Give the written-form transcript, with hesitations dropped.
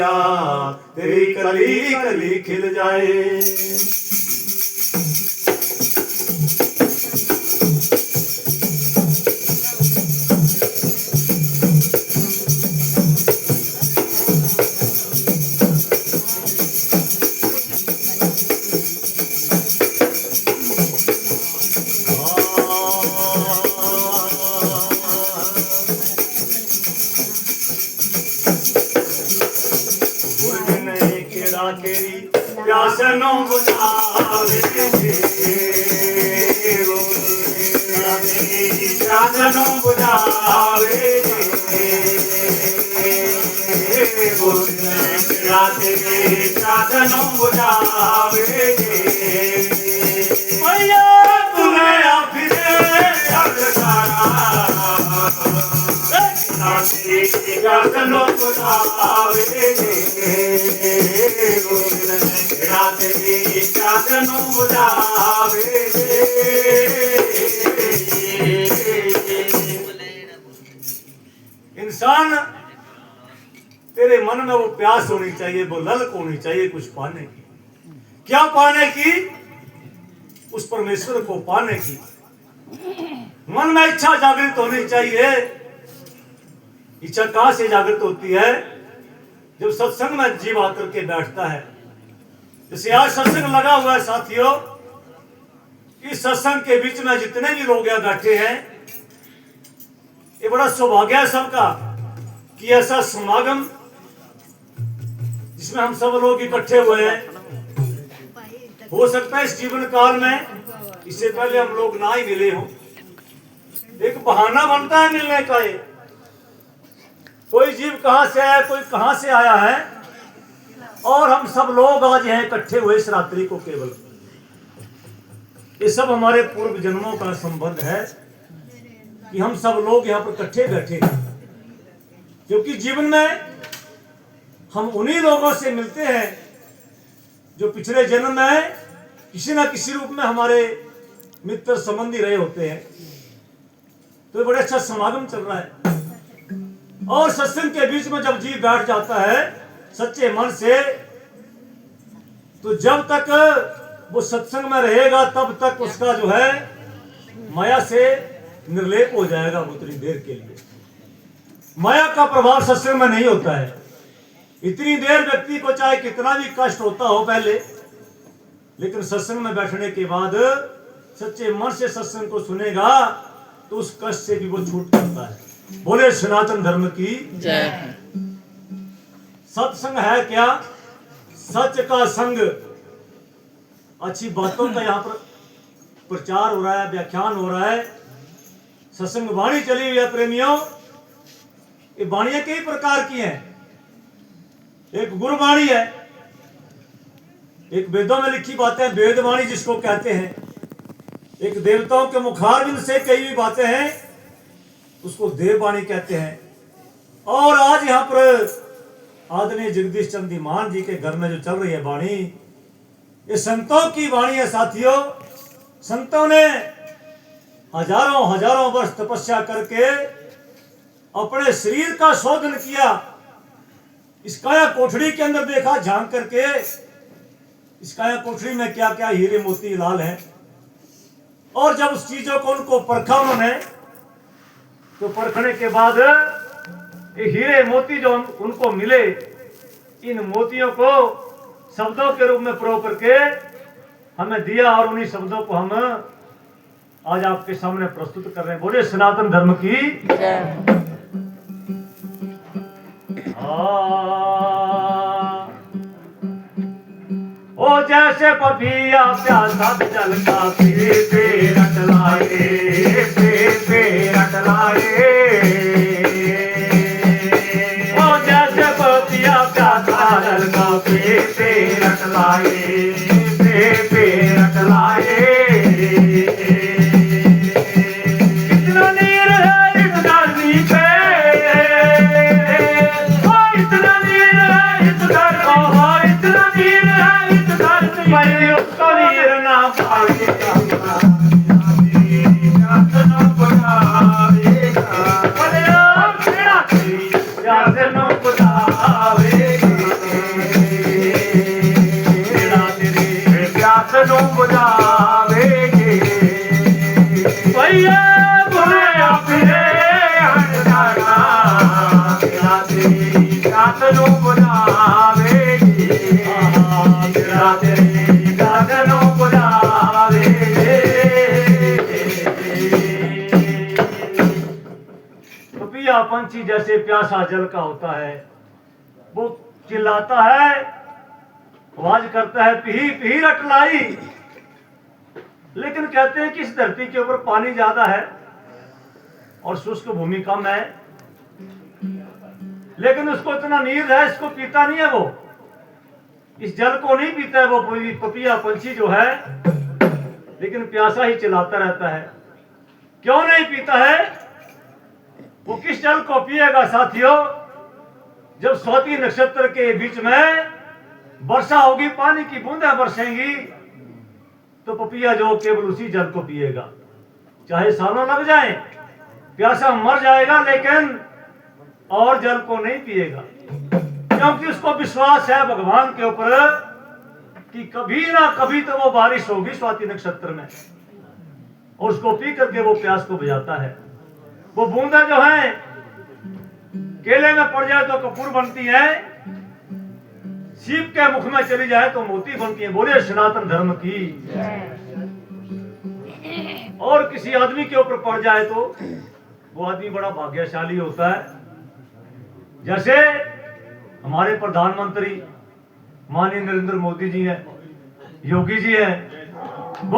तेरी कली कली खिल जाए। केरी प्यास नो बुझावे प्यास नो बुझावे प्यास नो बुझावे भैया तुम्हें फिरे प्यास नो बुझावे इंसान तेरे मन में वो प्यास होनी चाहिए, वो ललक होनी चाहिए कुछ पाने की। क्या पाने की? उस परमेश्वर को पाने की। मन में इच्छा जागृत होनी चाहिए। इच्छा कहां से जागृत होती है? जब सत्संग में जीव आकर के बैठता है। जैसे आज सत्संग लगा हुआ है साथियों, इस सत्संग के बीच में जितने भी लोग यहाँ बैठे हैं, ये बड़ा सौभाग्य है सबका कि ऐसा समागम जिसमें हम सब लोग इकट्ठे हुए हैं। हो सकता है इस जीवन काल में इससे पहले हम लोग ना ही मिले हों। एक बहाना बनता है मिलने का। ये कोई जीव कहां से आया, कोई कहां से आया है, और हम सब लोग आज यहाँ इकट्ठे हुए इस रात्रि को। केवल ये सब हमारे पूर्व जन्मों का संबंध है कि हम सब लोग यहाँ पर इकट्ठे बैठे, क्योंकि जीवन में हम उन्हीं लोगों से मिलते हैं जो पिछले जन्म में किसी न किसी रूप में हमारे मित्र संबंधी रहे होते हैं। तो बड़ा अच्छा समागम चल रहा है, और सत्संग के बीच में जब जीव बैठ जाता है सच्चे मन से, तो जब तक वो सत्संग में रहेगा तब तक उसका जो है माया से निर्लेप हो जाएगा। उतनी देर के लिए माया का प्रभाव सत्संग में नहीं होता है। इतनी देर व्यक्ति को चाहे कितना भी कष्ट होता हो पहले, लेकिन सत्संग में बैठने के बाद सच्चे मन से सत्संग को सुनेगा तो उस कष्ट से भी वो छूट करता है। बोले सनातन धर्म की जय। सत्संग है क्या? सच का संग। अच्छी बातों का यहाँ पर प्रचार हो रहा है, व्याख्यान हो रहा है, सत्संग वाणी चली हुई है प्रेमियों। ये वाणियां कई प्रकार की हैं। एक गुरुवाणी है, एक वेदों में लिखी बातें वेदवाणी जिसको कहते हैं, एक देवताओं के मुखारबिंद से कई भी बातें हैं उसको देववाणी कहते हैं। और आज यहाँ पर आदरणीय जगदीश चंद्र मान जी के घर में जो चल रही है वाणी, ये संतों की वाणी है साथियों। संतों ने हजारों हजारों वर्ष तपस्या करके अपने शरीर का शोधन किया। इस काया कोठड़ी के अंदर देखा झांक करके, इस काया कोठड़ी में क्या क्या हीरे मोती लाल है। और जब उस चीजों को उनको परखा उन्होंने, तो परखने के बाद ये हीरे मोती जो उनको मिले, इन मोतियों को शब्दों के रूप में प्रयोग करके हमें दिया, और उन्हीं शब्दों को हम आज आपके सामने प्रस्तुत कर रहे हैं। बोले सनातन धर्म की जय। ओ जैसे पपिया प्यासा जल का पीते रट लाए, पीते रट लाए। ओ जैसे पपिया प्यासा जल का पीते रट लाए, पीते रट लाए। इतना नीर है इस धरती पे, इतना नीर है इस धरती, इतना नीर है इस धरती, मैं उसका नीर ना पाएगा। प्यास न बुझावेगा। नू बुझावेगी भैया बुरे अपने हंसाना मेरा तेरी दात नू बुझावेगी मेरा तेरी दात नू बुझावेगी। पपिया पंछी जैसे प्यासा जल का होता है, वो चिल्लाता है, आवाज करता है पी पी रटलाई, लेकिन कहते हैं कि इस धरती के ऊपर पानी ज्यादा है और शुष्क भूमि कम है, लेकिन उसको इतना नीर है, इसको पीता नहीं है, वो इस जल को नहीं पीता है वो पपिया पंछी जो है, लेकिन प्यासा ही चिल्लाता रहता है। क्यों नहीं पीता है? वो किस जल को पिएगा साथियों? जब स्वाति नक्षत्र के बीच में वर्षा होगी, पानी की बूंदें बरसेंगी, तो पपिया जो केवल उसी जल को पिएगा, चाहे सालों लग जाए, प्यासा मर जाएगा, लेकिन और जल को नहीं पिएगा, क्योंकि उसको विश्वास है भगवान के ऊपर कि कभी ना कभी तो वो बारिश होगी स्वाति नक्षत्र में, और उसको पी करके वो प्यास को बुझाता है। वो बूंदा जो है केले में पड़ जाए तो कपूर बनती है, सीप के मुख में चली जाए तो मोती बनती है। बोले सनातन धर्म की। और किसी आदमी के ऊपर पड़ जाए तो वो आदमी बड़ा भाग्यशाली होता है। जैसे हमारे प्रधानमंत्री माननीय नरेंद्र मोदी जी हैं, योगी जी हैं,